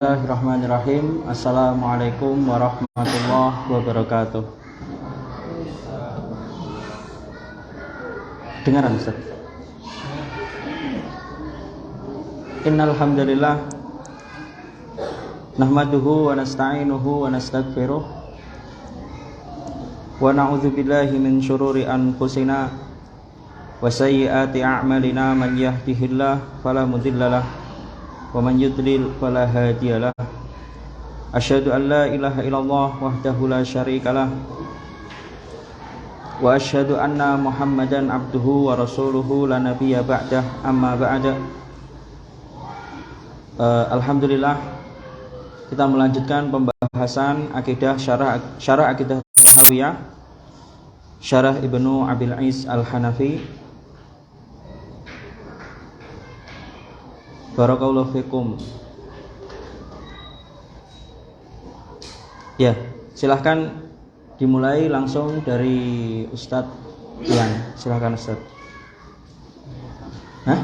Bismillahirrahmanirrahim. Assalamualaikum warahmatullahi wabarakatuh. Dengaran Ustaz. Innal hamdalillah nahmaduhu wa nasta'inuhu wa nastaghfiruh wa na'udzu billahi min syururi anfusina wa sayyiati a'malina. Man yahdihillahu fala mudhillalah wa man yudlil fala hadiyalah. Asyhadu an la ilaha illallah wahdahu la syarikalah wa asyhadu anna Muhammadan abduhu wa rasuluhu la nabiyya ba'dah. Amma ba'da. Alhamdulillah, kita melanjutkan pembahasan akidah syarah akidah Tahawiyah, syarah Ibnu Abil Is Al-Hanafi. Barakallahu fikum. Ya, silahkan dimulai langsung dari Ustadz Ian. Silahkan Ustadz. Hah?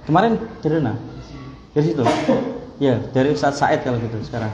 Kemarin dari mana? Dari situ? Ya, dari Ustadz Said kalau gitu sekarang.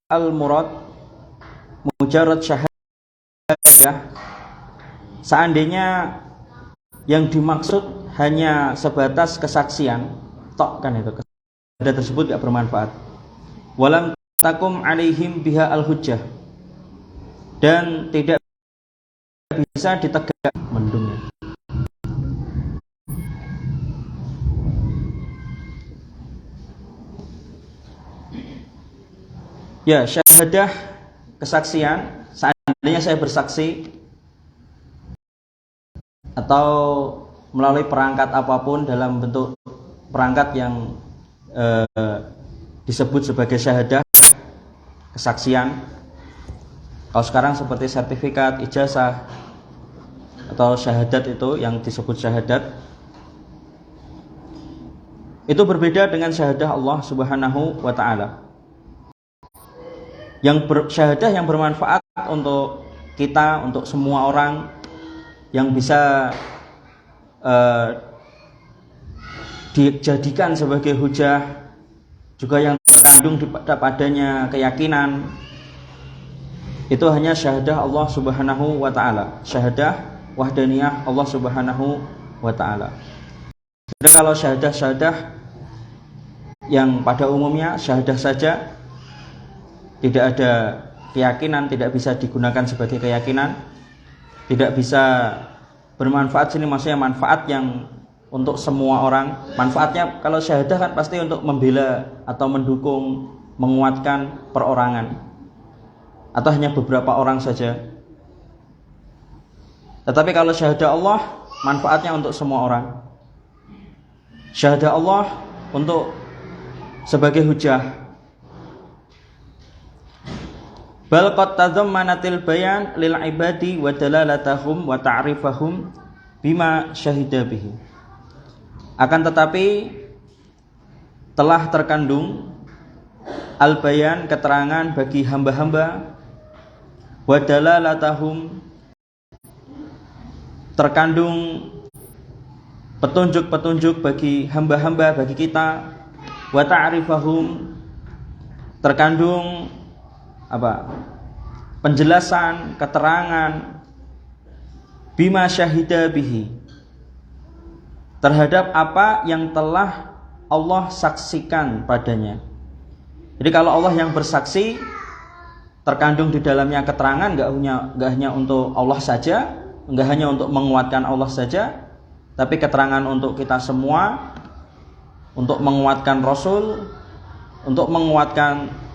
Al-murad mujarrad syahadah, seandainya yang dimaksud hanya sebatas kesaksian tok, kan itu syahadah tersebut tidak bermanfaat. Walam takum alaihim biha al-hujjah, dan tidak bisa ditegak mendungnya. Ya, syahadah kesaksian, seandainya saya bersaksi atau melalui perangkat apapun dalam bentuk perangkat yang disebut sebagai syahadah kesaksian. Kalau sekarang seperti sertifikat, ijazah atau syahadat, itu yang disebut syahadat. Itu berbeda dengan syahadah Allah Subhanahu wa ta'ala. Syahadah yang bermanfaat untuk kita, untuk semua orang, yang bisa dijadikan sebagai hujah, juga yang terkandung padanya keyakinan, itu hanya syahadah Allah Subhanahu wa ta'ala, syahadah wahdaniyah Allah Subhanahu wa ta'ala. Sedangkan kalau syahadah yang pada umumnya syahadah saja, tidak ada keyakinan, tidak bisa digunakan sebagai keyakinan, tidak bisa bermanfaat. Sini maksudnya manfaat yang untuk semua orang. Manfaatnya kalau syahadah kan pasti untuk membela atau mendukung, menguatkan perorangan, atau hanya beberapa orang saja. Tetapi kalau syahadah Allah, manfaatnya untuk semua orang. Syahadah Allah untuk sebagai hujah. Bal qad tadammanatil bayan lil ibadi wa dalalatahum wa ta'rifahum bima syahida bihi. Akan tetapi telah terkandung al-bayan, keterangan bagi hamba-hamba, wa dalalatahum, terkandung petunjuk-petunjuk bagi hamba-hamba, bagi kita, wa ta'rifahum, terkandung penjelasan, keterangan bima syahida bihi, terhadap apa yang telah Allah saksikan padanya. Jadi kalau Allah yang bersaksi, terkandung di dalamnya keterangan, enggak hanya untuk Allah saja, enggak hanya untuk menguatkan Allah saja, tapi keterangan untuk kita semua, untuk menguatkan Rasul, untuk menguatkan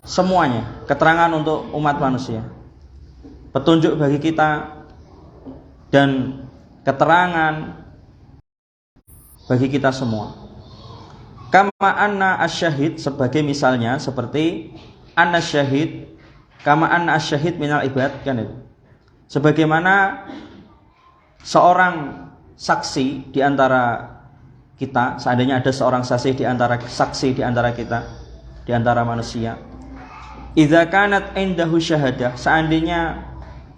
semuanya, keterangan untuk umat manusia, petunjuk bagi kita, dan keterangan bagi kita semua. Kama anna asyahid, sebagai misalnya seperti anna syahid, kama anna asyahid minal ibad, kan itu. Sebagaimana seorang saksi di antara kita, seandainya ada seorang saksi di antara kita, di antara manusia. Idza kanat indahu syahadah, seandainya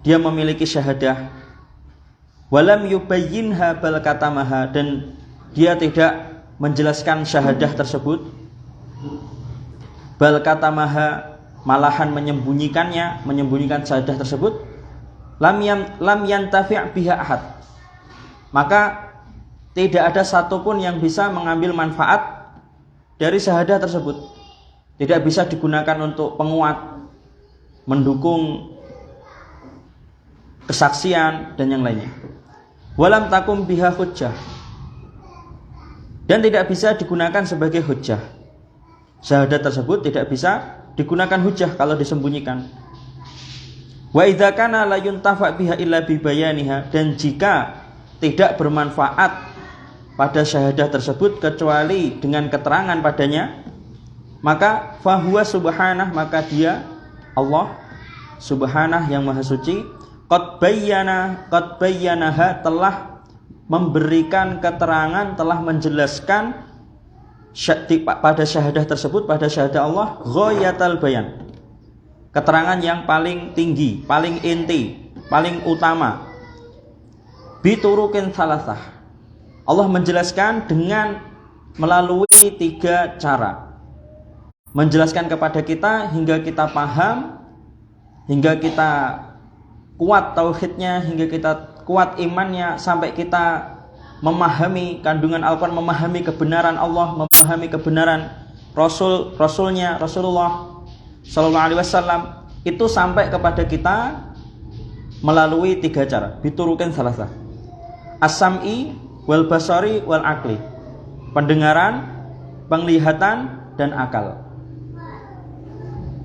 dia memiliki syahadah, walam yubayyinha bal katamaha, dan dia tidak menjelaskan syahadah tersebut, bal katamaha, malahan menyembunyikan syahadah tersebut, lam yantafi' biha ahad, maka tidak ada satupun yang bisa mengambil manfaat dari syahadah tersebut. Tidak bisa digunakan untuk penguat, mendukung kesaksian dan yang lainnya. Walam takum biha hujjah, dan tidak bisa digunakan sebagai hujjah. Syahadat tersebut tidak bisa digunakan hujjah kalau disembunyikan. Wa idza kana la yuntafa biha illa bi bayaniha, dan jika tidak bermanfaat pada syahadah tersebut kecuali dengan keterangan padanya, maka fahuwa subhanah, maka dia Allah subhanah yang maha suci, qad bayyanaha, telah memberikan keterangan, telah menjelaskan pada syahadah tersebut, pada syahadah Allah, ghayatal bayan, keterangan yang paling tinggi, paling inti, paling utama, biturukin salasah, Allah menjelaskan dengan melalui 3 cara. Menjelaskan kepada kita hingga kita paham, hingga kita kuat tauhidnya, hingga kita kuat imannya, sampai kita memahami kandungan Al-Quran, memahami kebenaran Allah, memahami kebenaran Rasulnya, Rasulullah Sallallahu Alaihi Wasallam, itu sampai kepada kita melalui 3 cara. Biturukin salasa, as-sam'i wal basari wal akli, pendengaran, penglihatan, dan akal.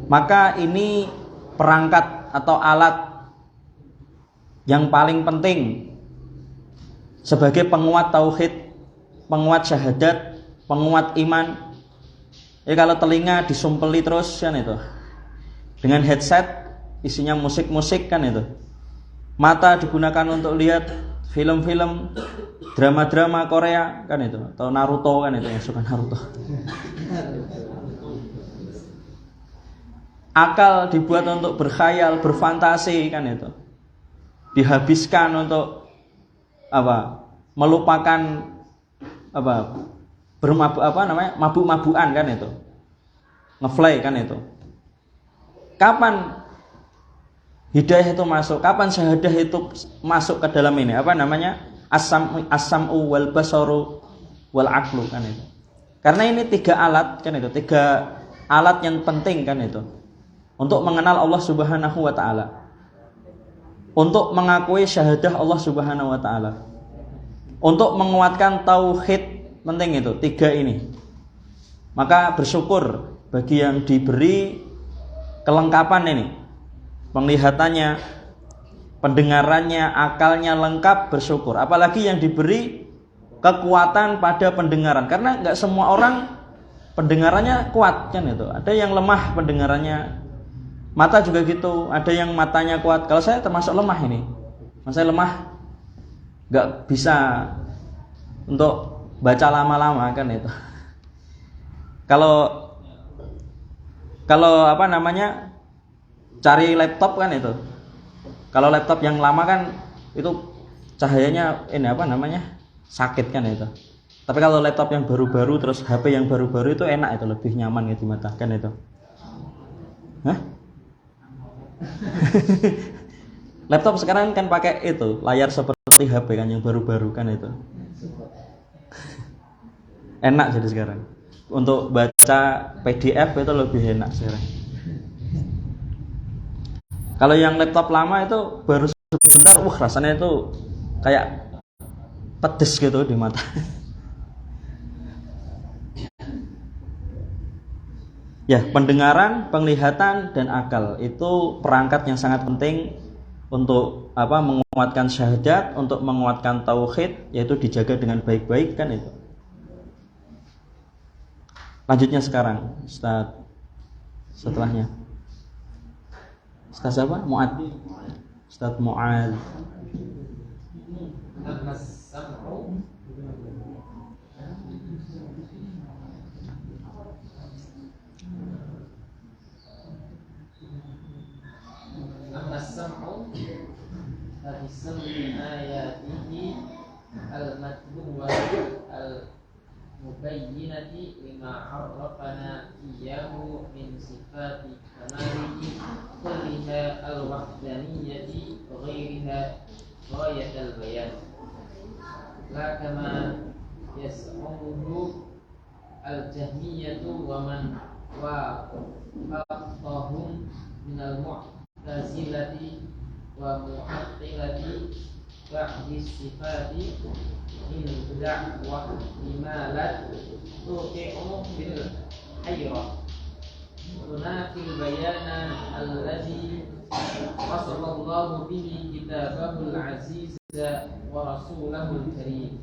Maka ini perangkat atau alat yang paling penting sebagai penguat tauhid, penguat syahadat, penguat iman. Kalau telinga disumpeli terus kan itu, dengan headset isinya musik-musik kan itu. Mata digunakan untuk lihat film-film, drama-drama Korea kan itu, atau Naruto kan itu, yang suka Naruto. Akal dibuat untuk berkhayal, berfantasi kan itu, dihabiskan untuk melupakan mabuk-mabukan kan itu, ngefly kan itu. Kapan hidayah itu masuk? Kapan syahadah itu masuk ke dalam ini? As-sam'u wal basaru wal aqlu kan itu. Karena ini 3 alat kan itu, 3 alat yang penting kan itu, untuk mengenal Allah Subhanahu wa taala, untuk mengakui syahadah Allah Subhanahu wa taala, untuk menguatkan tauhid, penting itu 3 ini. Maka bersyukur bagi yang diberi kelengkapan ini, penglihatannya, pendengarannya, akalnya lengkap, bersyukur. Apalagi yang diberi kekuatan pada pendengaran, karena nggak semua orang pendengarannya kuat kan itu. Ada yang lemah pendengarannya. Mata juga gitu, ada yang matanya kuat. Kalau saya termasuk lemah ini, saya lemah, nggak bisa untuk baca lama-lama kan itu. Kalau cari laptop kan itu, kalau laptop yang lama kan itu cahayanya sakit kan itu. Tapi kalau laptop yang baru-baru, terus HP yang baru-baru itu enak, itu lebih nyaman gitu di mata kan itu. Hah? Laptop sekarang kan pakai itu layar seperti HP kan, yang baru-baru kan itu. Enak jadi sekarang. Untuk baca PDF itu lebih enak sekarang. Kalau yang laptop lama itu baru sebentar, rasanya itu kayak pedes gitu di mata. Ya, pendengaran, penglihatan, dan akal itu perangkat yang sangat penting untuk menguatkan syahadat, untuk menguatkan tauhid, yaitu dijaga dengan baik-baik kan itu. Lanjutnya sekarang Ustaz setelahnya. Ustaz apa? Mu'ad. Ustaz Mu'ad. As-sam'u hadisami ayatihi al-matluwa al-mubayyinati lima arrafana iyyahu min sifati kamalihi kulliha al-wahdaniyati wa ghairiha ghayatal bayan la kama yas'umuhu al-jahmiyatu wa man wafaqahum minal mu'tazilati wa mu'attilati ba'di sifati in da'wah limalat tuqi'u bil hayrah tunafil bayana alladhi wasallallahu bihi kitabahul aziz wa rasulahul karim.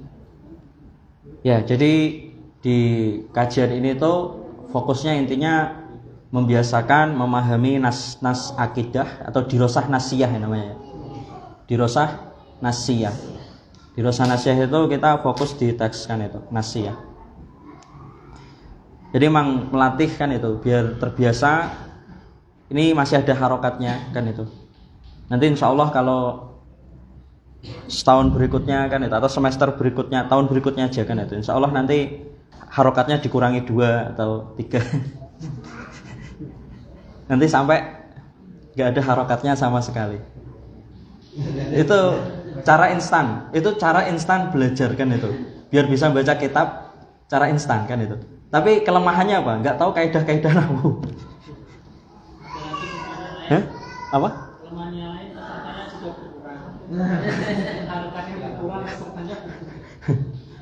Ya, jadi di kajian ini tuh fokusnya intinya membiasakan memahami nas akidah atau dirosah nasiyah ya namanya. Dirosah nasiyah. Dirosah nasiyah itu kita fokus di teks kan itu, nasiyah. Jadi memang melatih kan itu biar terbiasa. Ini masih ada harokatnya kan itu. Nanti insya Allah kalau setahun berikutnya kan itu atau semester berikutnya, tahun berikutnya aja kan itu. Insya Allah nanti harokatnya dikurangi 2 atau 3. Nanti sampai nggak ada harokatnya sama sekali. Itu cara instan. Itu cara instan belajar kan itu. Biar bisa baca kitab cara instan kan itu. Tapi kelemahannya apa? Nggak tahu kaidah-kaidah nahwu. Hah? Apa? Kelemahannya lain pesertanya sudah berkurang. Harokatnya berkurang, pesertanya berkurang.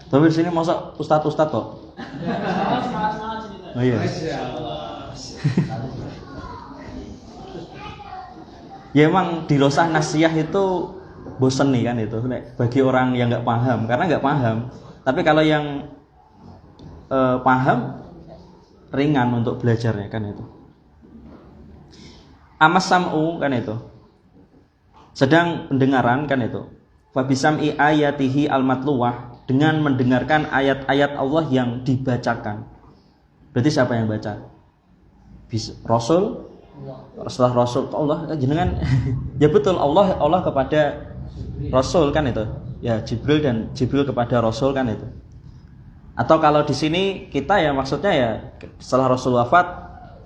Tapi di sini masuk ustadz kok. Semangat sini. Oh iya. Ya emang dirosah nasiyah itu bosen nih kan itu bagi orang yang nggak paham, karena nggak paham. Tapi kalau yang paham ringan untuk belajarnya kan itu. Amas sam'u kan itu. Sedang pendengaran kan itu. Fabisam'i ayatihi al-matluwah, dengan mendengarkan ayat-ayat Allah yang dibacakan. Berarti siapa yang baca? Rasul? Setelah Rasul Allah jenengan ya betul Allah kepada Rasul kan itu. Ya Jibril kepada Rasul kan itu. Atau kalau di sini kita ya maksudnya ya setelah Rasul wafat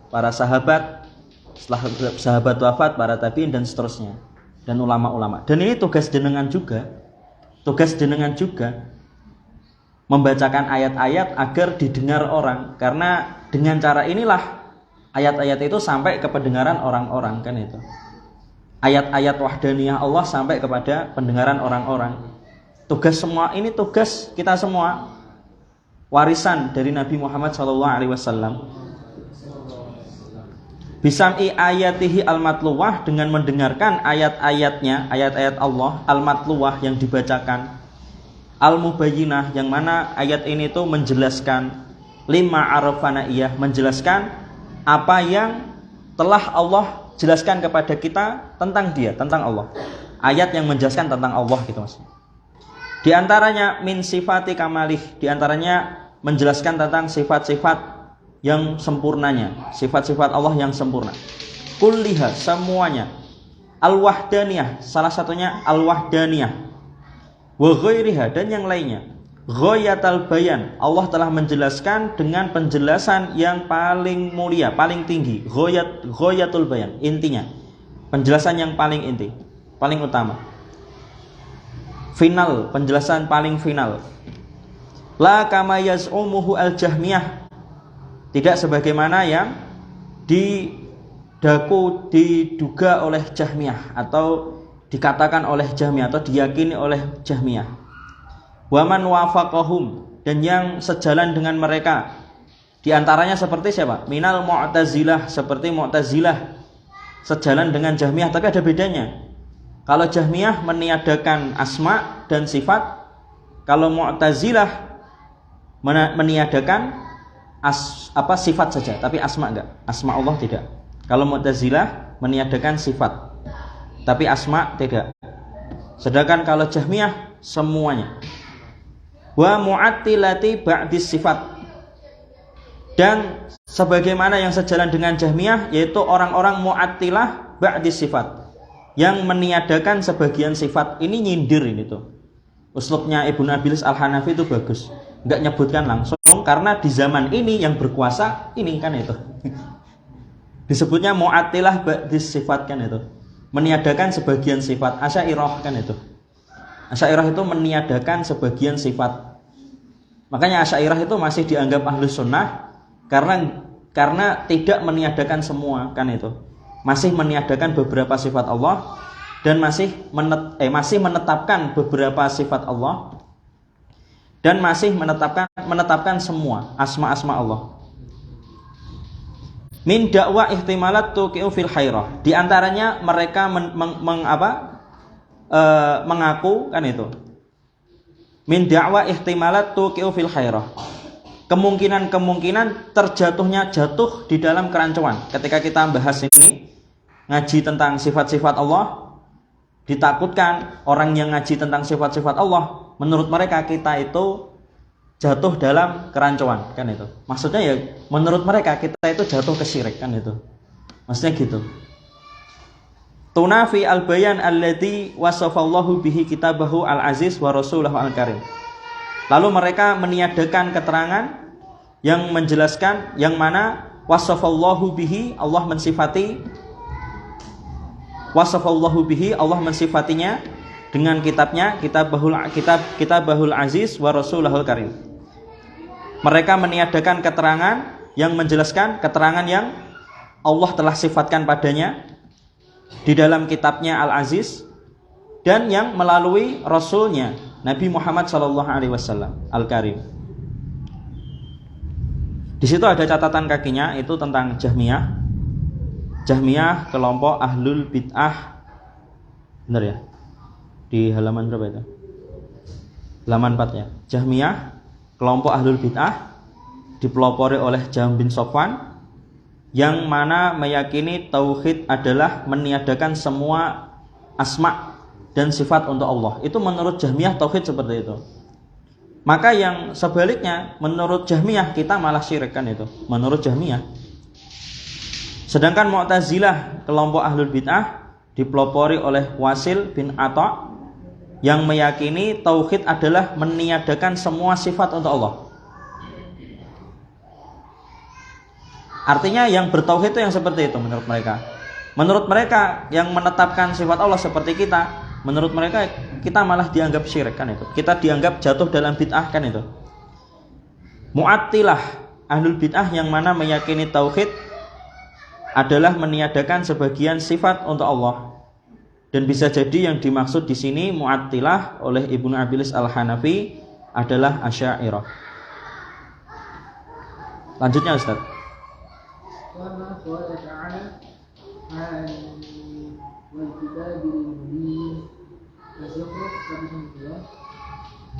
para sahabat, setelah sahabat wafat para tabi'in dan seterusnya dan ulama-ulama. Dan ini tugas jenengan juga. Tugas jenengan juga membacakan ayat-ayat agar didengar orang, karena dengan cara inilah ayat-ayat itu sampai ke pendengaran orang-orang kan itu. Ayat-ayat wahdaniyah Allah sampai kepada pendengaran orang-orang. Tugas semua ini tugas kita semua. Warisan dari Nabi Muhammad SAW. Bisam'i ayatihi al-matluwah, dengan mendengarkan ayat-ayatnya, ayat-ayat Allah al-matluwah yang dibacakan, al-mubayyinah yang mana ayat ini tuh menjelaskan lima arafana iyah, menjelaskan apa yang telah Allah jelaskan kepada kita tentang dia, tentang Allah. Ayat yang menjelaskan tentang Allah gitu Mas. Di antaranya min sifati kamalih, di antaranya menjelaskan tentang sifat-sifat yang sempurnanya, sifat-sifat Allah yang sempurna. Kulliha, semuanya. Al-wahdaniyah, salah satunya al-wahdaniyah. Wa ghairiha, dan yang lainnya. Ghayatal bayan, Allah telah menjelaskan dengan penjelasan yang paling mulia, paling tinggi. Ghayatul bayan, intinya. Penjelasan yang paling inti, paling utama. Final, penjelasan paling final. La kama yaz'umuhu al-jahmiyah, tidak sebagaimana yang diduga oleh Jahmiyah atau dikatakan oleh Jahmiyah atau diyakini oleh Jahmiyah. Wa man wafaqahum, dan yang sejalan dengan mereka. Di antaranya seperti siapa? Minal mu'tazilah, seperti Mu'tazilah sejalan dengan Jahmiyah, tapi ada bedanya. Kalau Jahmiyah meniadakan asma dan sifat, kalau Mu'tazilah meniadakan sifat saja, tapi asma enggak. Asma Allah tidak. Kalau Mu'tazilah meniadakan sifat, tapi asma tidak. Sedangkan kalau Jahmiyah semuanya. Wa mu'attilati ba'dis sifat. Dan sebagaimana yang sejalan dengan Jahmiyah, yaitu orang-orang mu'attilah ba'dis sifat, yang meniadakan sebagian sifat. Ini nyindir ini tuh. Uslubnya Ibnu Abilis Al-Hanafi itu bagus. Enggak nyebutkan langsung, karena di zaman ini yang berkuasa ini kan itu. Disebutnya mu'attilah ba'dis sifat kan itu. Meniadakan sebagian sifat. Asy'ariyah kan itu. Asy'ariyah itu meniadakan sebagian sifat. Makanya Asy'ariyah itu masih dianggap Ahlus Sunnah karena tidak meniadakan semua kan itu. Masih meniadakan beberapa sifat Allah dan masih menetapkan beberapa sifat Allah dan masih menetapkan semua asma-asma Allah. Min dakwah ihtimalat tuqi'u fil hairah. Di antaranya mereka mengaku kan itu. Min dakwah ihtimalat tuqi'u fil hairah. Kemungkinan jatuh di dalam kerancuan. Ketika kita bahas ini, ngaji tentang sifat-sifat Allah, ditakutkan orang yang ngaji tentang sifat-sifat Allah, menurut mereka kita itu jatuh dalam kerancuan, kan itu. Maksudnya ya, menurut mereka kita itu jatuh ke syirik, kan itu. Maksudnya gitu. Tunafi al-bayan alladzi wasafallahu bihi kitabahu al-aziz wa rasulahu al-karim. Lalu mereka meniadakan keterangan yang menjelaskan yang mana wasafallahu bihi, Allah mensifatinya dengan kitabnya, kitabahul aziz wa rasulahul karim. Mereka meniadakan keterangan yang menjelaskan keterangan yang Allah telah sifatkan padanya di dalam kitabnya Al-Aziz dan yang melalui Rasulnya Nabi Muhammad SAW Al-Karim. Di situ ada catatan kakinya, itu tentang Jahmiyah. Jahmiyah kelompok ahlul bid'ah. Benar ya? Di halaman berapa itu? Halaman 4 ya. Jahmiyah kelompok ahlul bid'ah dipelopori oleh Jahm bin Safwan, yang mana meyakini tauhid adalah meniadakan semua asma dan sifat untuk Allah. Itu menurut Jahmiyah tauhid seperti itu. Maka yang sebaliknya, menurut Jahmiyah kita malah syirik, kan itu. Menurut Jahmiyah. Sedangkan Mu'tazilah kelompok ahlul bid'ah dipelopori oleh Wasil bin Atha, yang meyakini tauhid adalah meniadakan semua sifat untuk Allah. Artinya yang bertauhid itu yang seperti itu menurut mereka. Menurut mereka yang menetapkan sifat Allah seperti kita, menurut mereka kita malah dianggap syirik, kan itu. Kita dianggap jatuh dalam bid'ah, kan itu. Mu'attilah ahlul bid'ah yang mana meyakini tauhid adalah meniadakan sebagian sifat untuk Allah. Dan bisa jadi yang dimaksud di sini Mu'attilah oleh Ibnu Abilis Al-Hanafi adalah Asy'ariyah. Lanjutnya Ustaz. Wa qala ta'ala wal kitabil mubin. Az-Zukhruf 102.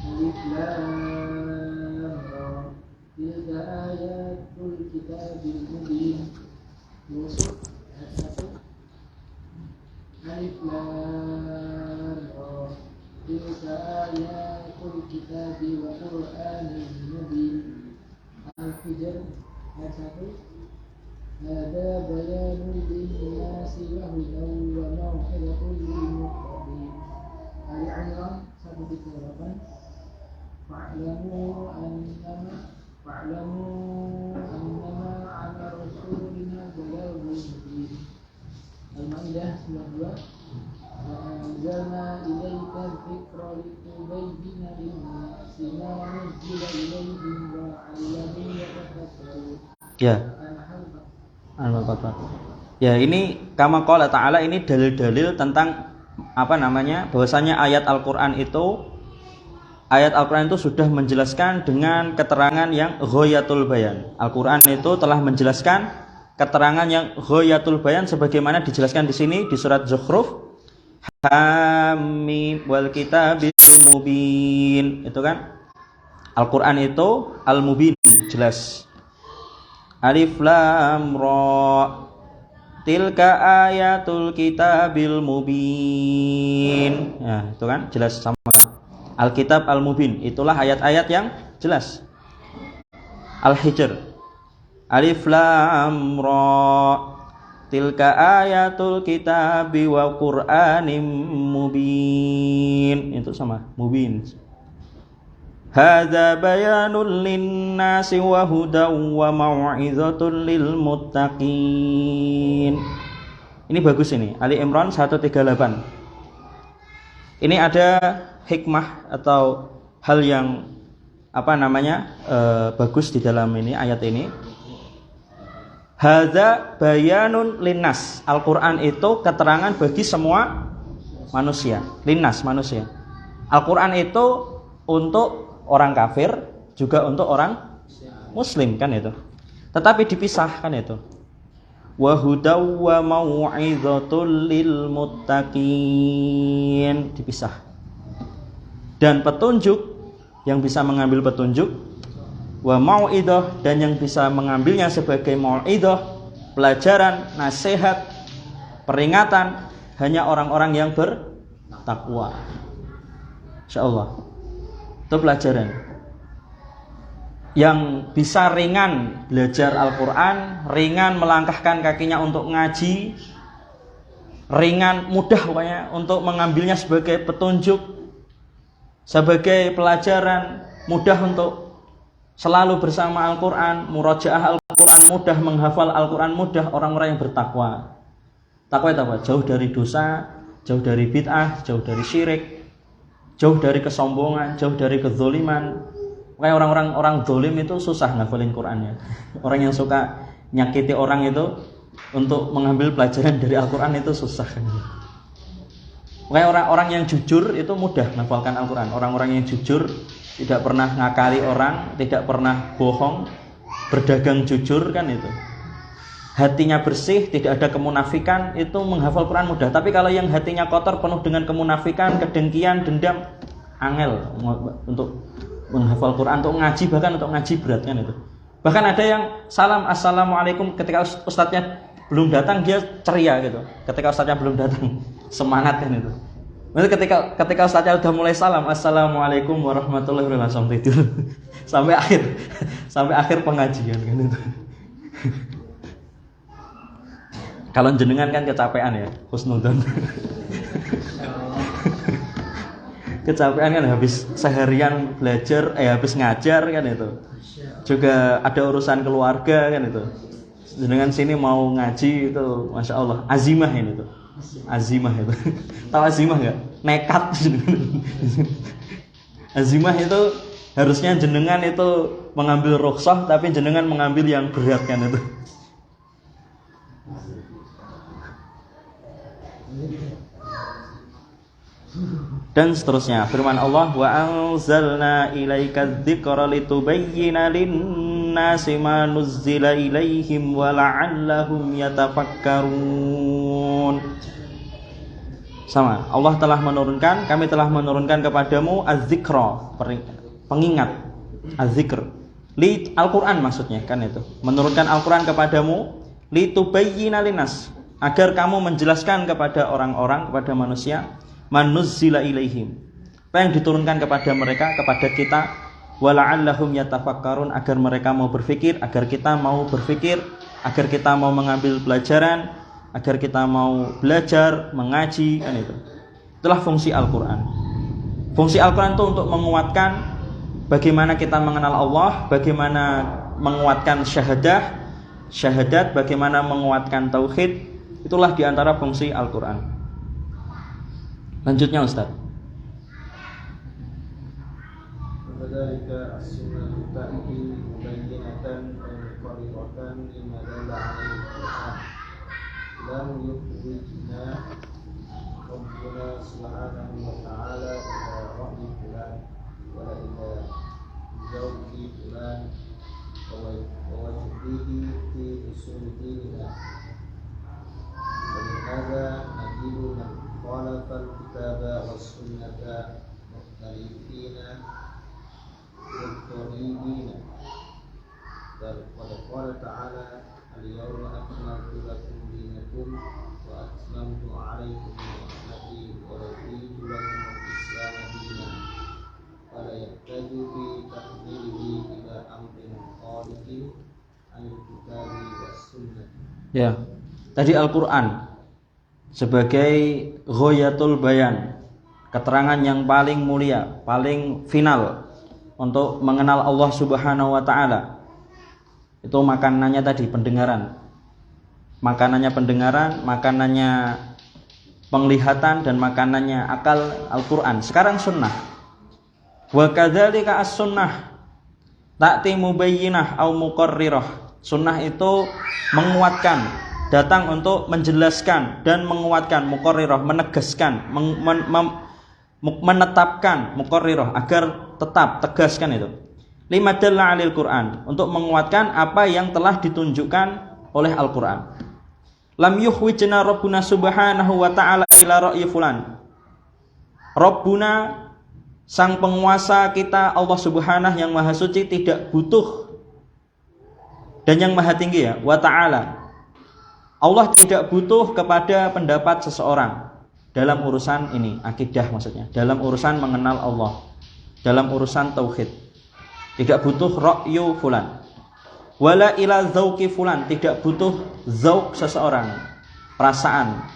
Alif lam ra. Tilka ayatul kitabil mubin. Yusuf ayat 1. Alif lam ra. Tilka ayatul kitabi wa qur'anin mubin. Al-Hijr ayat 1. Hada bayanun linnasi wa hudan wa mau'izatun lil muttaqin. Ali Imran 138. Fa'lamu annama 'ala rasulina balaghun mubin. Al-Maidah 92. Wa anzalna ilaika dzikra litubayyina lin-nasi ma nuzila ilaihim wa 'allahum yatafakkarun. Ya. Ya, ini kama qala ta'ala, ini dalil-dalil tentang bahwasanya ayat Al-Qur'an itu sudah menjelaskan dengan keterangan yang ghayatul bayan. Al-Qur'an itu telah menjelaskan keterangan yang ghayatul bayan sebagaimana dijelaskan di sini di surat Zukhruf. Hamim wal kitabil mubin. Itu kan Al-Qur'an itu al-mubin, jelas. Alif lam ra. Tilka ayatul kitabil mubin. Ya, itu kan jelas sama. Alkitab al-mubin, itulah ayat-ayat yang jelas. Al-Hijr. Alif lam ra. Tilka ayatul kitabi wa qur'anim mubin. Itu sama, mubin. Hadza bayanul linnasi wa hudaw wa mau'izatun lil muttaqin. Ini bagus ini, Ali Imran 138. Ini ada hikmah atau hal yang bagus di dalam ini ayat ini. Hadza bayanun linnas. Al-Qur'an itu keterangan bagi semua manusia, linnas manusia. Al-Qur'an itu untuk orang kafir, juga untuk orang muslim kan itu. Tetapi dipisahkan itu. Wa hudaw wa mau'izatul lil muttaqin, dipisah. Dan petunjuk, yang bisa mengambil petunjuk, wa mau'idah, dan yang bisa mengambilnya sebagai mau'idah, pelajaran, nasihat, peringatan, hanya orang-orang yang bertakwa. Insyaallah. Itu pelajaran. Yang bisa ringan belajar Al-Quran, ringan melangkahkan kakinya untuk ngaji, ringan, mudah pokoknya untuk mengambilnya sebagai petunjuk, sebagai pelajaran, mudah untuk selalu bersama Al-Quran, murajaah Al-Quran, mudah menghafal Al-Quran, mudah orang-orang yang bertakwa. Takwa itu apa? Jauh dari dosa, jauh dari bid'ah, jauh dari syirik, jauh dari kesombongan, jauh dari kezoliman. Kayak orang zolim itu susah ngafalin Qurannya. Orang yang suka nyakiti orang itu untuk mengambil pelajaran dari Al-Quran itu susah. Kayak orang-orang yang jujur itu mudah menghafalkan Al-Quran. Orang-orang yang jujur, tidak pernah ngakali orang, tidak pernah bohong, berdagang jujur kan itu. Hatinya bersih, tidak ada kemunafikan, itu menghafal Quran mudah. Tapi kalau yang hatinya kotor, penuh dengan kemunafikan, kedengkian, dendam, angel untuk menghafal Quran, untuk ngaji, bahkan untuk ngaji berat kan itu. Bahkan ada yang salam assalamualaikum ketika ustadznya belum datang, dia ceria gitu. Ketika ustadznya belum datang, semangat kan itu. Nanti ketika ustadznya udah mulai salam assalamualaikum warahmatullahi wabarakatuh, langsung tidur sampai akhir pengajian kan itu. Kalau jenengan kan kecapean ya, husnudzon. Kecapean kan habis seharian belajar, habis ngajar kan itu. Juga ada urusan keluarga kan itu. Jenengan sini mau ngaji itu, masya Allah, azimah ini tuh. Azimah itu. Tahu azimah enggak? Nekat. Azimah itu harusnya jenengan itu mengambil rukhsah, tapi jenengan mengambil yang berat kan itu. Dan seterusnya, firman Allah, wa anzalna ilaika dzikra litubayyina lin-nasi ma nuzzila ilaihim wa la'allahum yatafakkarun. Sama, kami telah menurunkan kepadamu az-dzikra, pengingat, az-dzikr. Al-Qur'an maksudnya kan itu. Menurunkan Al-Qur'an kepadamu litubayyina lin-nas, agar kamu menjelaskan kepada orang-orang, kepada manusia, manuzzila ilaihim, apa yang diturunkan kepada mereka, kepada kita, wala'allahum yatafakkarun, agar mereka mau berpikir, agar kita mau berpikir, agar kita mau mengambil pelajaran, agar kita mau belajar, mengaji kan itu. Itulah fungsi Al-Qur'an. Fungsi Al-Qur'an itu untuk menguatkan bagaimana kita mengenal Allah, bagaimana menguatkan syahadat, bagaimana menguatkan tauhid. Itulah diantara fungsi Al-Qur'an. Lanjutnya Ustaz. Wadzalika as-sunnatu ta'ti mubayyinatan wa muqarriratan lima dalla 'alaihi al-Qur'an. Lam yukhrijna Rabbuna subhanahu wa ta'ala ila ra'yi fulan wa ila zawji fulan wa wajhihi fi usul dinina. Wa hadza najidu خالف الكتاب والسنة مختلفين مضطربين Qala ta'ala al-yawma akmaltu lakum dinakum wa atmamtu 'alaykum ni'mati wa raditu lakum al-Islam dinan. Fala yahtaju fi tahmilihi ila amrin khaliqin al-kitabi was sunnah. Ya. Tadi Al-Qur'an sebagai ghayatul bayan, keterangan yang paling mulia, paling final untuk mengenal Allah Subhanahu wa taala. Itu makanannya tadi pendengaran. Makanannya pendengaran, makanannya penglihatan, dan makanannya akal Al-Qur'an. Sekarang sunnah. Wa kadzalika as-sunnah ta'ti mubayyinah au muqarrirah. Sunnah itu menguatkan, datang untuk menjelaskan dan menguatkan, muqarrirah menegaskan, menetapkan, muqarrirah agar tetap tegaskan itu. Lima dalla 'alil Qur'an, untuk menguatkan apa yang telah ditunjukkan oleh Al-Qur'an. Lam yuhwijna rabbuna subhanahu wa ta'ala ila ra'yi fulan. Rabbuna, sang penguasa kita Allah Subhanahu yang Maha Suci, tidak butuh, dan yang Maha Tinggi ya, wa ta'ala, Allah tidak butuh kepada pendapat seseorang dalam urusan ini, akidah maksudnya, dalam urusan mengenal Allah, dalam urusan tauhid. Tidak butuh ra'yu fulan. Wala ila zauqi fulan, tidak butuh zauq seseorang, perasaan,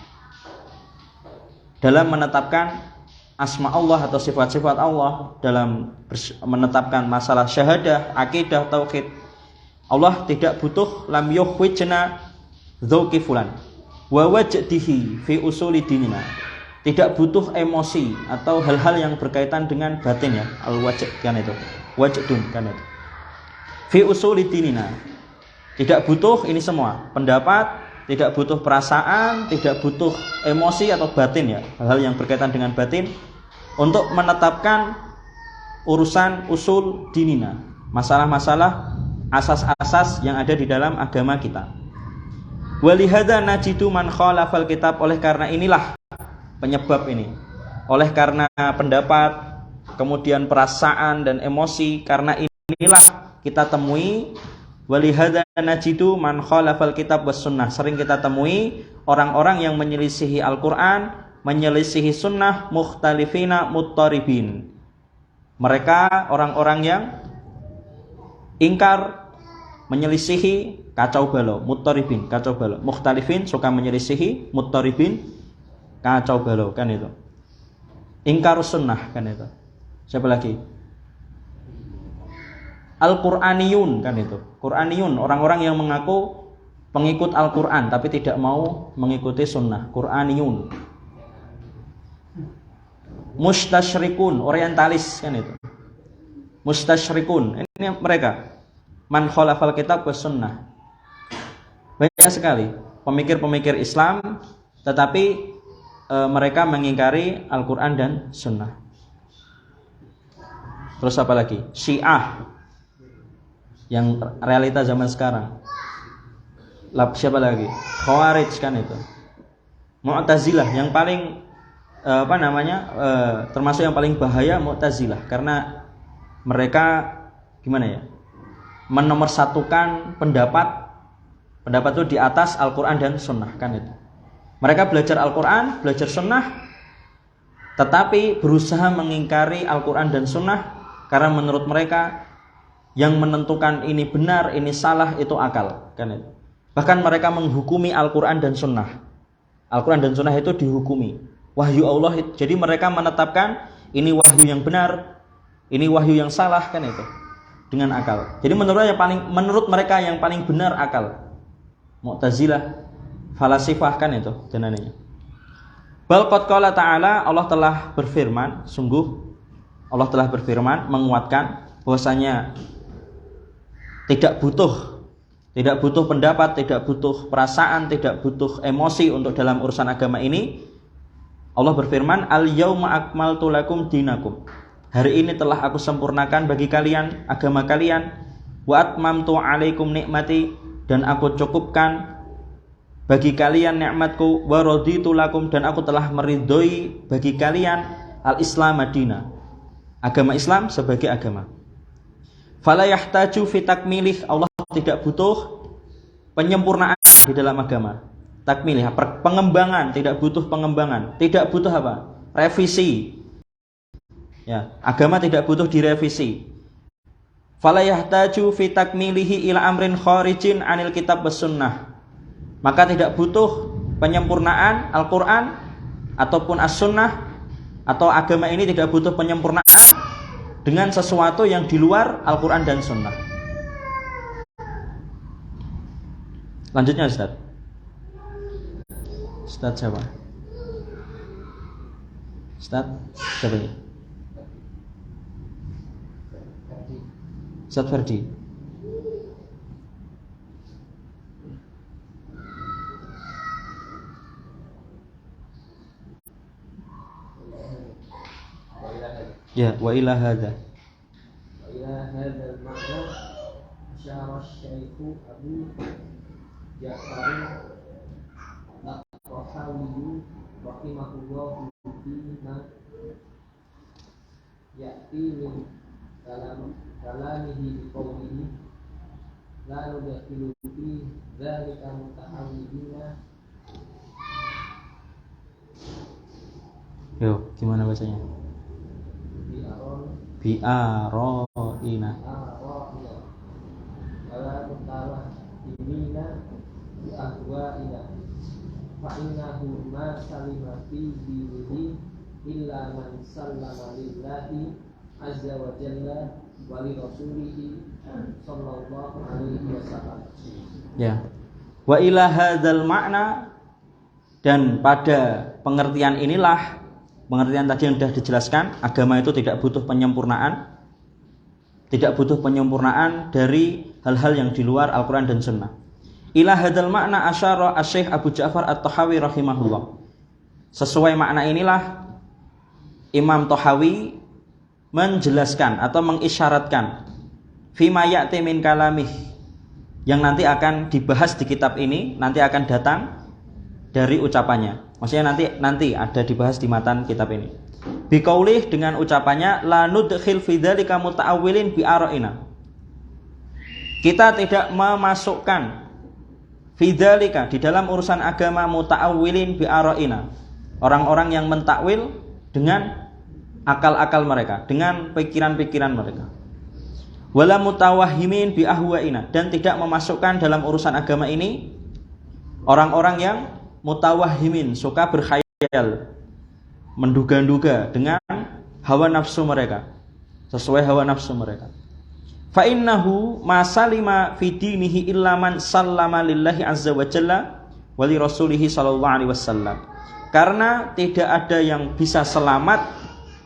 dalam menetapkan asma Allah atau sifat-sifat Allah, dalam menetapkan masalah syahadah, akidah, tauhid. Allah tidak butuh lam yuhwijna zauqi fulan wa wajdihi fi usuli dinina. Tidak butuh emosi atau hal-hal yang berkaitan dengan batin ya, al-wajd kan itu. Wajdun kan itu. Fi usuli dinina. Tidak butuh ini semua, pendapat, tidak butuh perasaan, tidak butuh emosi atau batin ya, hal-hal yang berkaitan dengan batin, untuk menetapkan urusan usul dinina, masalah-masalah asas-asas yang ada di dalam agama kita. Walihada najidu man khalafal kitab, oleh karena inilah penyebab ini, oleh karena pendapat, kemudian perasaan dan emosi, karena inilah kita temui walihada najidu man khalafal kitab was sunnah, sering kita temui orang-orang yang menyelisihi Al-Qur'an, menyelisihi sunnah, mukhtalifina muttaribin. Mereka orang-orang yang ingkar, menyelisihi, kacau balau, muttaribin, kacau balau. Mukhtalifin suka menyelisihi, muttaribin kacau balau, kan itu. Ingkar sunnah, kan itu. Siapa lagi? Al-Qur'aniyun, kan itu. Qur'aniyun, orang-orang yang mengaku pengikut Al-Qur'an tapi tidak mau mengikuti sunnah. Qur'aniyun. Mustasyrikun, orientalis, kan itu. Mustasyrikun, ini mereka. Man khalafal kitab was sunnah. Banyak sekali pemikir-pemikir Islam, tetapi mereka mengingkari Al-Qur'an dan sunnah. Terus apa lagi? Syiah, yang realita zaman sekarang. Siapa lagi? Khawarij, kan itu. Mu'tazilah, yang paling termasuk yang paling bahaya Mu'tazilah, karena mereka gimana ya? Menomorsatukan pendapat itu di atas Al-Qur'an dan sunnah, kan itu. Mereka belajar Al-Qur'an, belajar sunnah, tetapi berusaha mengingkari Al-Qur'an dan sunnah, karena menurut mereka yang menentukan ini benar, ini salah, itu akal, kan itu. Bahkan mereka menghukumi Al-Qur'an dan sunnah. Al-Qur'an dan sunnah itu dihukumi wahyu Allah. Jadi mereka menetapkan ini wahyu yang benar, ini wahyu yang salah, kan itu, dengan akal. Jadi menurut mereka yang paling benar akal. Mu'tazilah, falasifah, kan itu jenenge. Bal qad qala ta'ala, Allah telah berfirman, sungguh Allah telah berfirman menguatkan bahwasanya tidak butuh pendapat, tidak butuh perasaan, tidak butuh emosi untuk dalam urusan agama ini. Allah berfirman, al-yauma akmaltu lakum dinakum. Hari ini telah aku sempurnakan bagi kalian agama kalian. Wa atmamtu 'alaikum nikmati, dan aku cukupkan bagi kalian nikmatku. Wa raditu lakum, dan aku telah meridhoi bagi kalian al-Islam madina, agama Islam sebagai agama. Fala yahtaju fi takmilih, Allah tidak butuh penyempurnaan di dalam agama. Takmil ya, pengembangan, tidak butuh pengembangan, tidak butuh apa? Revisi. Ya, agama tidak butuh direvisi. Fala yahtaju fi takmilihi ila amrin kharijin anil kitab was sunnah. Maka tidak butuh penyempurnaan Al-Qur'an ataupun as-sunnah, atau agama ini tidak butuh penyempurnaan dengan sesuatu yang di luar Al-Qur'an dan sunnah. Lanjutnya Ustaz. Ustaz siapa? Ustaz siapa ini? Ustaz Ferdi. Ya, wa ila hadza. Wa ila hadzal ma'na asyara Syekh Abu Ja'far At-Tahawi rahimahullah bima ya'ti min kalamihi biqawlihi la nudakhilu fi dzalika mutahawwidina. Yo, gimana bacanya? Bi'aro'ina. Wala mutawa imina bi'ahwa'ina fa innahu ma salima fi dinihi illa man sallama lillahi azza wa jalla wa li rasulihi sallallahu alaihi wasallam. Ya. Wa ila hadzal ma'na, dan pada pengertian inilah, pengertian tadi yang sudah dijelaskan, agama itu tidak butuh penyempurnaan, tidak butuh penyempurnaan dari hal-hal yang di luar Al-Quran dan Sunnah. Ila hadzal ma'na asyara Asy-Syaikh Abu Ja'far At-Tahawi rahimahullah. Sesuai makna inilah Imam Tahawi menjelaskan atau mengisyaratkan fima ya'ti min kalamih, yang nanti akan dibahas di kitab ini, nanti akan datang dari ucapannya. Maksudnya nanti ada dibahas di matan kitab ini. Biqaulih, dengan ucapannya, la nudkhil fi dzalika muta'awwilin bi ara'ina. Kita tidak memasukkan fi dzalika, di dalam urusan agama, muta'awwilin bi ara'ina, orang-orang yang mentakwil dengan akal-akal mereka, dengan pikiran-pikiran mereka. Wala mutawahhimin bi ahwa'ina, dan tidak memasukkan dalam urusan agama ini orang-orang yang mutawahhimin, suka berkhayal, menduga-duga dengan hawa nafsu mereka, sesuai hawa nafsu mereka. Fa innahu ma salima fi dinihi illa man sallama lillahi azza wa jalla wa li rasulihi sallallahu alaihi wasallam. Karena tidak ada yang bisa selamat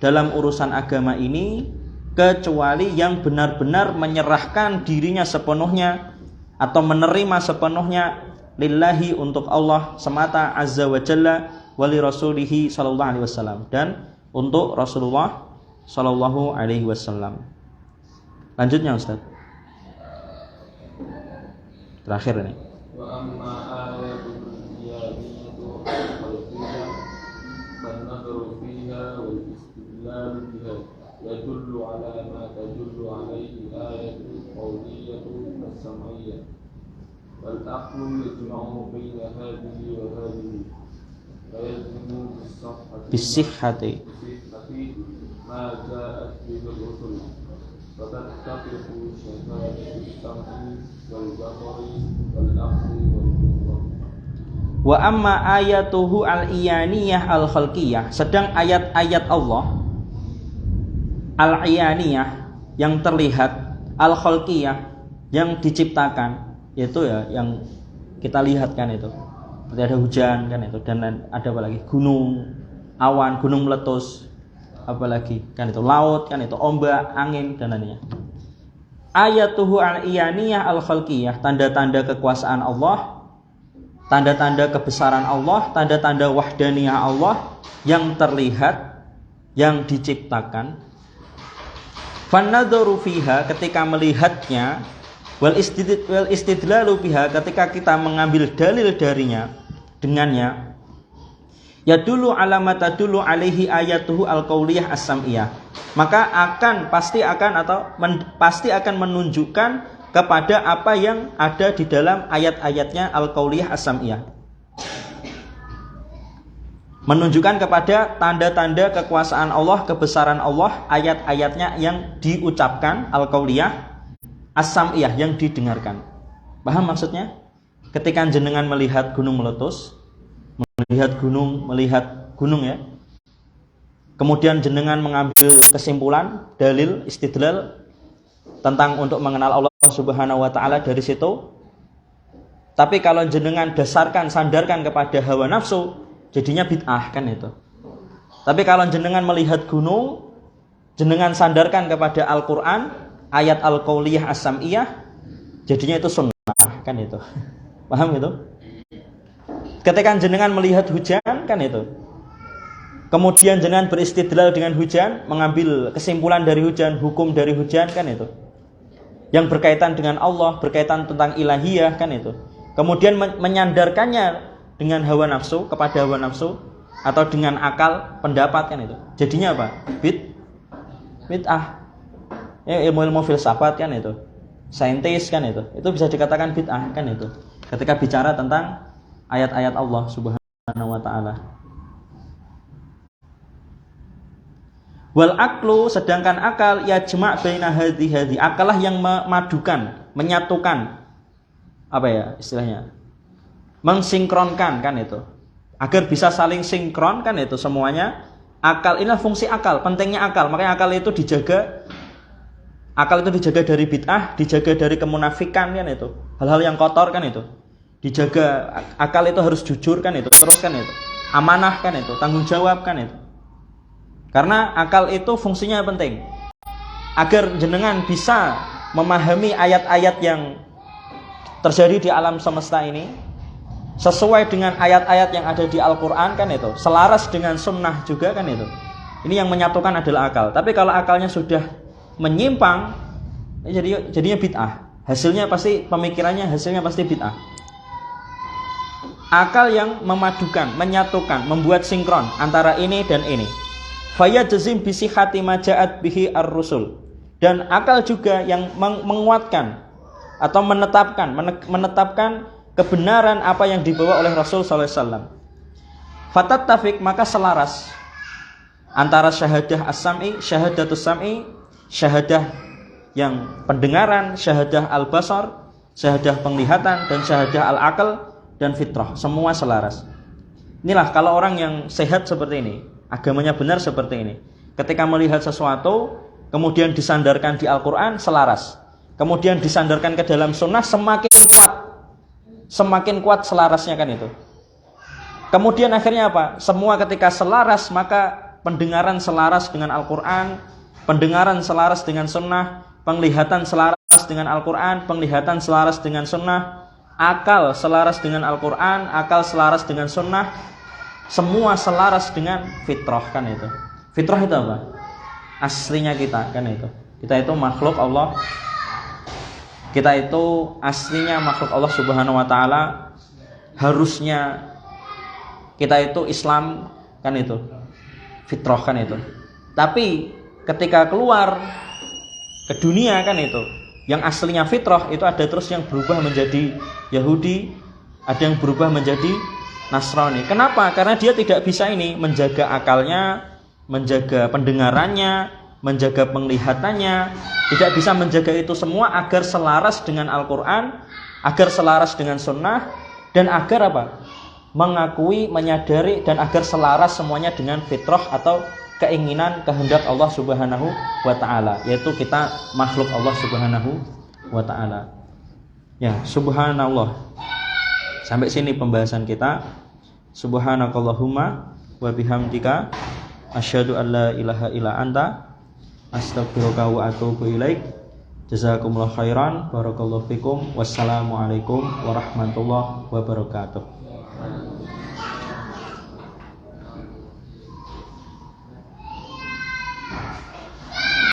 dalam urusan agama ini kecuali yang benar-benar menyerahkan dirinya sepenuhnya atau menerima sepenuhnya lillahi, untuk Allah semata, azza wa jalla, wali rasulihi sallallahu alaihi wasallam, dan untuk Rasulullah sallallahu alaihi wasallam. Lanjutnya Ustaz. Terakhir ini. Wa amma ayatul qiyamah al-qiyamah fan-nadhru fiha wal istidlal biha yadullu ala ma tadullu alaihi ayatul qawliyyah as-sam'iyyah wal aqlu yajma'u baina hadhihi wa hadhihi la yalzimu bisihhati ma ja'at bihi al-rusul faqad taqifu syahadatu as-sam'i wal basari wal aqli wal quwwah. Wa amma ayatuhu al-iyaniyah al-khalqiyah, sedang ayat-ayat Allah al-iyaniyah yang terlihat, al-khalqiyah yang diciptakan, yaitu ya yang kita lihat kan itu. Seperti ada hujan kan itu, dan ada apa lagi? Gunung, awan, gunung meletus, apalagi kan itu laut kan itu, ombak, angin dan lainnya. Ayatuhu al-iyaniyah al-khalqiyah, tanda-tanda kekuasaan Allah, tanda-tanda kebesaran Allah, tanda-tanda wahdaniyah Allah yang terlihat, yang diciptakan. Fan-nadharu fiha, ketika melihatnya, wal istidlalu biha, ketika kita mengambil dalil darinya, dengannya, yadullu ala ma tadullu alaihi ayatuhu al-qauliyah as-sam'iyah, maka pasti akan menunjukkan kepada apa yang ada di dalam ayat-ayatnya al-qauliyah as-sam'iyah. Menunjukkan kepada tanda-tanda kekuasaan Allah, kebesaran Allah, ayat-ayatnya yang diucapkan al-qauliyah as-sam'iyah, yang didengarkan. Paham maksudnya? Ketika jenengan melihat gunung meletus, melihat gunung ya, kemudian jenengan mengambil kesimpulan, dalil, istidlal tentang untuk mengenal Allah Subhanahu wa taala dari situ. Tapi kalau jenengan dasarkan, sandarkan kepada hawa nafsu, jadinya bid'ah kan itu. Tapi kalau jenengan melihat gunung, jenengan sandarkan kepada Al-Qur'an, ayat al-qauliyah as-sam'iyah, jadinya itu sunnah kan itu. Paham itu? Ketika jenengan melihat hujan kan itu, kemudian jenengan beristidlal dengan hujan, mengambil kesimpulan dari hujan, hukum dari hujan kan itu, yang berkaitan dengan Allah, berkaitan tentang ilahiyah kan itu. Kemudian menyandarkannya dengan hawa nafsu, kepada hawa nafsu, atau dengan akal, pendapat kan itu. Jadinya apa? Bid'ah. Ilmu filsafat kan itu, saintis kan itu bisa dikatakan bid'ah kan itu. Ketika bicara tentang ayat-ayat Allah Subhanahu wa taala. Wal aklu, sedangkan akal yajma' baina hadhi, akalah yang memadukan, menyatukan, apa ya istilahnya, mensinkronkan kan itu, agar bisa saling sinkron kan itu semuanya. Akal inilah fungsi akal, pentingnya akal. Makanya akal itu dijaga dari bid'ah, dijaga dari kemunafikan kan itu, hal-hal yang kotor kan itu dijaga. Akal itu harus jujur kan itu, terus kan itu amanah kan itu, tanggung jawab kan itu. Karena akal itu fungsinya penting, agar jenengan bisa memahami ayat-ayat yang terjadi di alam semesta ini sesuai dengan ayat-ayat yang ada di Al-Quran kan itu, selaras dengan sunnah juga kan itu. Ini yang menyatukan adalah akal. Tapi kalau akalnya sudah menyimpang, jadinya bid'ah. Hasilnya pasti, pemikirannya hasilnya pasti bid'ah. Akal yang memadukan, menyatukan, membuat sinkron antara ini dan ini. Fayajzim bisihhati ma ja'at bihi ar-rusul. Dan akal juga yang menguatkan atau menetapkan kebenaran apa yang dibawa oleh Rasul sallallahu alaihi wasallam. Fatattafiq, maka selaras antara syahadah as-sam'i, syahadatus sam'i, syahadah yang pendengaran, syahadah al-basar, syahadah penglihatan, dan syahadah al-aql dan fitrah, semua selaras. Inilah kalau orang yang sehat seperti ini, agamanya benar seperti ini, ketika melihat sesuatu kemudian disandarkan di Al-Quran, selaras, kemudian disandarkan ke dalam sunnah, semakin kuat selarasnya kan itu. Kemudian akhirnya apa? Semua ketika selaras, maka pendengaran selaras dengan Al-Quran, pendengaran selaras dengan sunnah, penglihatan selaras dengan Al-Quran, penglihatan selaras dengan sunnah, akal selaras dengan Al-Quran, akal selaras dengan sunnah, semua selaras dengan fitrah kan itu. Fitrah itu apa? Aslinya kita kan itu. Kita itu makhluk Allah. Kita itu aslinya makhluk Allah Subhanahu wa taala. Harusnya kita itu Islam kan itu. Fitrah kan itu. Tapi ketika keluar ke dunia kan itu, yang aslinya fitrah itu ada terus yang berubah menjadi Yahudi, ada yang berubah menjadi Nasrani. Kenapa? Karena dia tidak bisa ini menjaga akalnya, menjaga pendengarannya, menjaga penglihatannya, tidak bisa menjaga itu semua agar selaras dengan Al-Quran, agar selaras dengan sunnah, dan agar apa? Mengakui, menyadari, dan agar selaras semuanya dengan fitrah atau keinginan, kehendak Allah Subhanahu wa ta'ala, yaitu kita makhluk Allah Subhanahu wa ta'ala. Ya, subhanallah. Sampai sini pembahasan kita. Subhanakallahumma wa bihamdika asyhadu an la ilaha illa anta astaghfiruka wa atubu ilaik. Jazakumullah khairan. Barakallahu fikum. Wassalamualaikum warahmatullahi wabarakatuh.